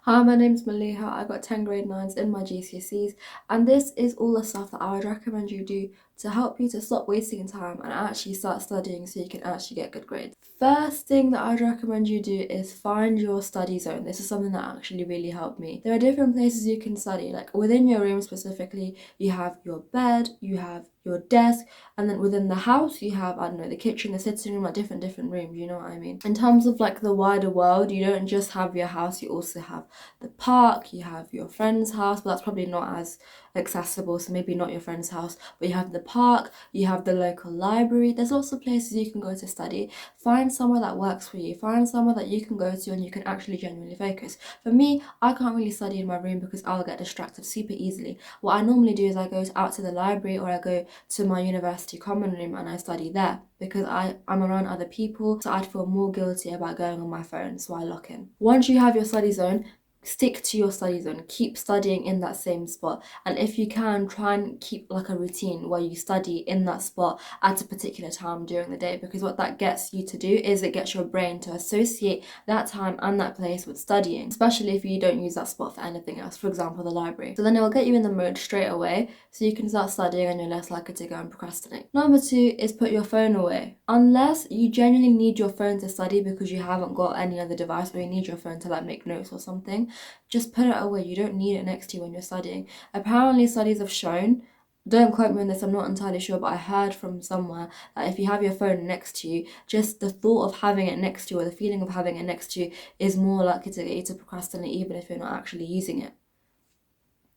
Hi, my name's Maliha. I got 10 grade 9s in my GCSEs, and this is all the stuff that I would recommend you do to help you to stop wasting time and actually start studying so you can actually get good grades. First thing that I'd recommend you do is find your study zone. This is something that actually really helped me. There are different places you can study, like within your room specifically, you have your bed, you have your desk, and then within the house you have, I don't know, the kitchen, the sitting room, like different rooms, you know what I mean? In terms of like the wider world, you don't just have your house, you also have the park, you have your friend's house, but that's probably not as accessible, so maybe not your friend's house, but you have the park, you have the local library. There's lots of places you can go to study. Find somewhere that works for you, find somewhere that you can go to and you can actually genuinely focus. For me, I can't really study in my room because I'll get distracted super easily. What I normally do is I go out to the library or I go to my university common room and I study there because I'm around other people, so I'd feel more guilty about going on my phone, so I lock in. Once you have your study zone, stick to your study zone, keep studying in that same spot, and if you can, try and keep like a routine where you study in that spot at a particular time during the day, because what that gets you to do is it gets your brain to associate that time and that place with studying, especially if you don't use that spot for anything else, for example the library. So then it will get you in the mood straight away so you can start studying and you're less likely to go and procrastinate. Number 2 is put your phone away. Unless you genuinely need your phone to study because you haven't got any other device, or you need your phone to like make notes or something, just put it away. You don't need it next to you when you're studying. Apparently studies have shown, don't quote me on this, I'm not entirely sure, but I heard from somewhere that if you have your phone next to you, just the thought of having it next to you or the feeling of having it next to you is more likely to get you to procrastinate even if you're not actually using it.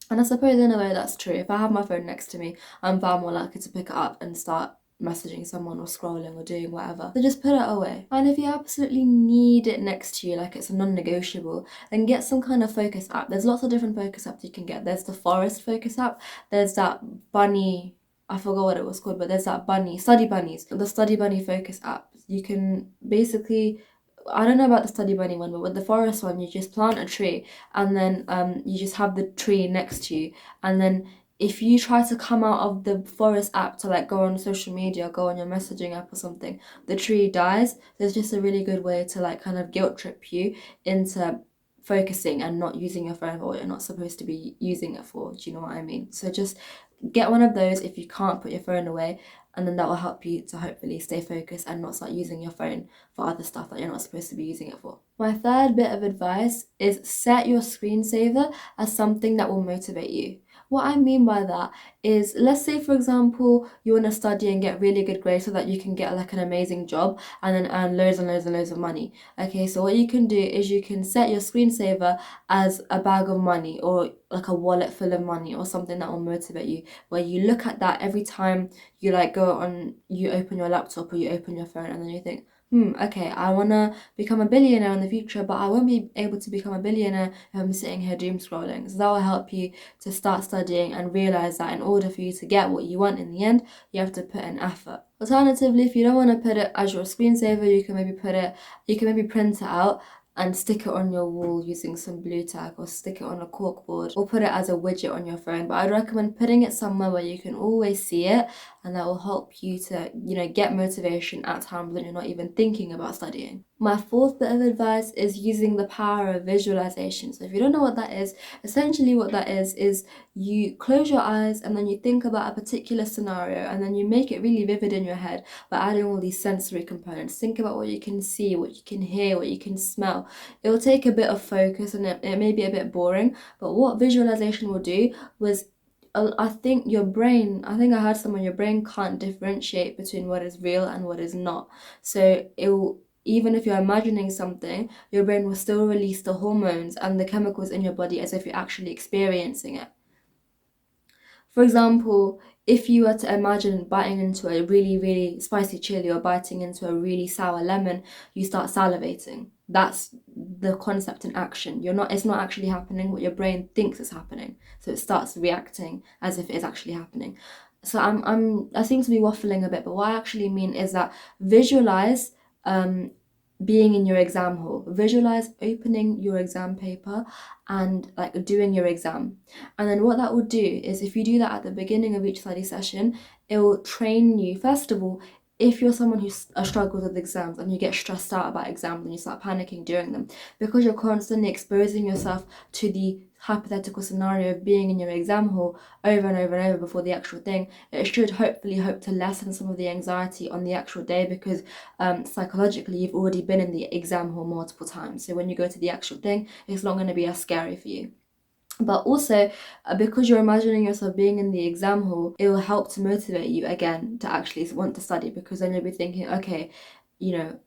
And I suppose in a way that's true. If I have my phone next to me, I'm far more likely to pick it up and start messaging someone or scrolling or doing whatever. So just put it away. And if you absolutely need it next to you, like it's a non-negotiable, then get some kind of focus app. There's lots of different focus apps you can get. There's the Forest focus app. There's that bunny, I forgot what it was called, but there's that bunny, Study Bunnies, the Study Bunny focus app. You can basically, I don't know about the Study Bunny one, but with the Forest one, you just plant a tree and then you just have the tree next to you. And then if you try to come out of the Forest app to like go on social media, go on your messaging app or something, the tree dies. There's just a really good way to like kind of guilt trip you into focusing and not using your phone for what you're not supposed to be using it for. Do you know what I mean? So just get one of those if you can't put your phone away, and then that will help you to hopefully stay focused and not start using your phone for other stuff that you're not supposed to be using it for. My third bit of advice is set your screensaver as something that will motivate you. What I mean by that is, let's say for example you want to study and get really good grades so that you can get like an amazing job and then earn loads and loads and loads of money. Okay, so what you can do is you can set your screensaver as a bag of money or like a wallet full of money or something that will motivate you, where you look at that every time you like go on, you open your laptop or you open your phone, and then you think, okay, I want to become a billionaire in the future, but I won't be able to become a billionaire if I'm sitting here doom scrolling. So that will help you to start studying and realize that in order for you to get what you want in the end, you have to put in effort. Alternatively, if you don't want to put it as your screensaver, you can maybe print it out and stick it on your wall using some blue tack, or stick it on a corkboard, or put it as a widget on your phone. But I'd recommend putting it somewhere where you can always see it, and that will help you to, get motivation at times when you're not even thinking about studying. My fourth bit of advice is using the power of visualization. So if you don't know what that is, essentially what that is you close your eyes and then you think about a particular scenario and then you make it really vivid in your head by adding all these sensory components. Think about what you can see, what you can hear, what you can smell. It will take a bit of focus and it may be a bit boring, but what visualization will do was, I think I heard someone, your brain can't differentiate between what is real and what is not. So even if you're imagining something, your brain will still release the hormones and the chemicals in your body as if you're actually experiencing it. For example, if you were to imagine biting into a really, really spicy chili or biting into a really sour lemon, you start salivating. That's the concept in action. It's not actually happening what your brain thinks is happening. So it starts reacting as if it is actually happening. So I seem to be waffling a bit, but what I actually mean is that visualize being in your exam hall. Visualize opening your exam paper and like doing your exam. And then what that will do is, if you do that at the beginning of each study session, it will train you. First of all, if you're someone who struggles with exams and you get stressed out about exams and you start panicking during them, because you're constantly exposing yourself to the hypothetical scenario of being in your exam hall over and over and over before the actual thing, it should hopefully hope to lessen some of the anxiety on the actual day, because psychologically you've already been in the exam hall multiple times. So when you go to the actual thing, it's not going to be as scary for you. But also, because you're imagining yourself being in the exam hall, it will help to motivate you again to actually want to study, because then you'll be thinking, okay,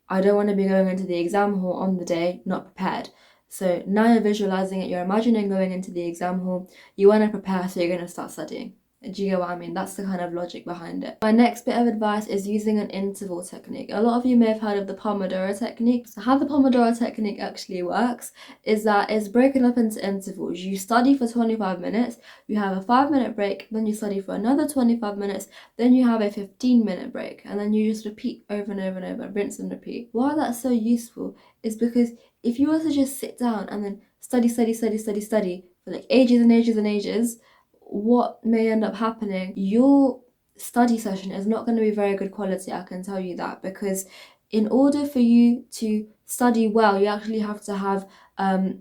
I don't want to be going into the exam hall on the day not prepared. So now you're visualizing it, you're imagining going into the exam hall, you want to prepare, so you're going to start studying. Do you get what I mean? That's the kind of logic behind it. My next bit of advice is using an interval technique. A lot of you may have heard of the Pomodoro technique. So how the Pomodoro technique actually works is that it's broken up into intervals. You study for 25 minutes, you have a 5-minute break, then you study for another 25 minutes, then you have a 15-minute break, and then you just repeat over and over and over, rinse and repeat. Why that's so useful is because if you were to just sit down and then study for like ages and ages and ages, what may end up happening, your study session is not going to be very good quality, I can tell you that, because in order for you to study well, you actually have to have a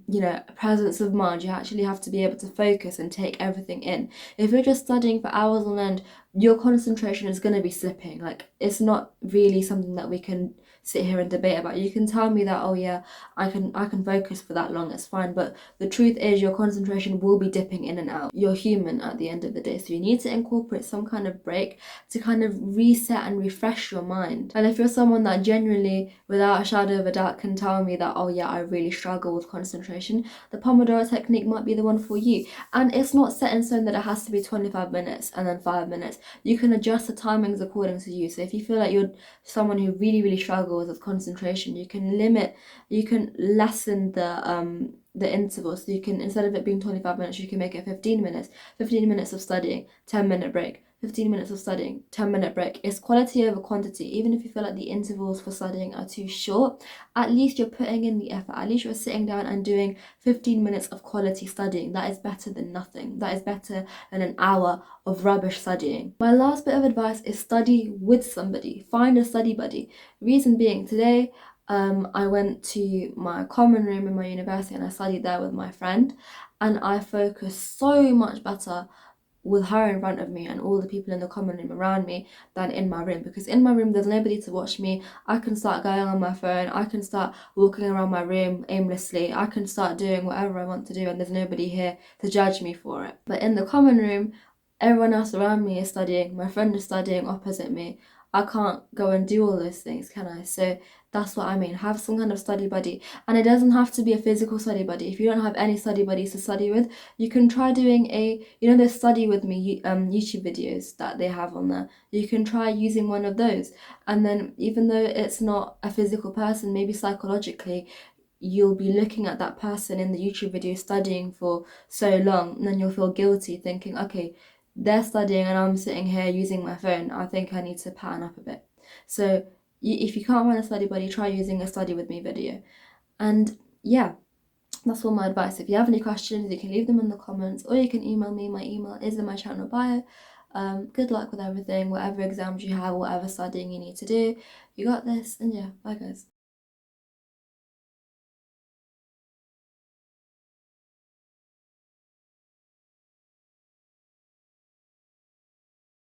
presence of mind. You actually have to be able to focus and take everything in. If you're just studying for hours on end, your concentration is going to be slipping. Like, it's not really something that we can sit here and debate about. You can tell me that, oh yeah, I can focus for that long, it's fine, but the truth is your concentration will be dipping in and out. You're human at the end of the day, so you need to incorporate some kind of break to kind of reset and refresh your mind. And if you're someone that genuinely, without a shadow of a doubt, can tell me that, oh yeah, I really struggle with concentration, the Pomodoro technique might be the one for you. And it's not set in stone that it has to be 25 minutes and then 5 minutes. You can adjust the timings according to you. So if you feel like you're someone who really struggles with concentration, you can lessen the interval. So you can, instead of it being 25 minutes, you can make it 15 minutes. 15 minutes of studying, 10-minute break. 15 minutes of studying, 10-minute break. It's quality over quantity. Even if you feel like the intervals for studying are too short, at least you're putting in the effort. At least you're sitting down and doing 15 minutes of quality studying. That is better than nothing. That is better than an hour of rubbish studying. My last bit of advice is study with somebody. Find a study buddy. Reason being, today I went to my common room in my university and I studied there with my friend, and I focused so much better with her in front of me and all the people in the common room around me than in my room, because in my room there's nobody to watch me. I can start going on my phone, I can start walking around my room aimlessly, I can start doing whatever I want to do, and there's nobody here to judge me for it. But in the common room, everyone else around me is studying, my friend is studying opposite me. I can't go and do all those things, can I? So that's what I mean. Have some kind of study buddy. And it doesn't have to be a physical study buddy. If you don't have any study buddies to study with, you can try doing there's Study With Me YouTube videos that they have on there. You can try using one of those. And then even though it's not a physical person, maybe psychologically, you'll be looking at that person in the YouTube video studying for so long, and then you'll feel guilty thinking, okay, they're studying and I'm sitting here using my phone. I think I need to pattern up a bit. So if you can't find a study buddy, try using a Study With Me video. And yeah, that's all my advice. If you have any questions, you can leave them in the comments or you can email me. My email is in my channel bio. Good luck with everything, whatever exams you have, whatever studying you need to do. You got this, and yeah, bye guys.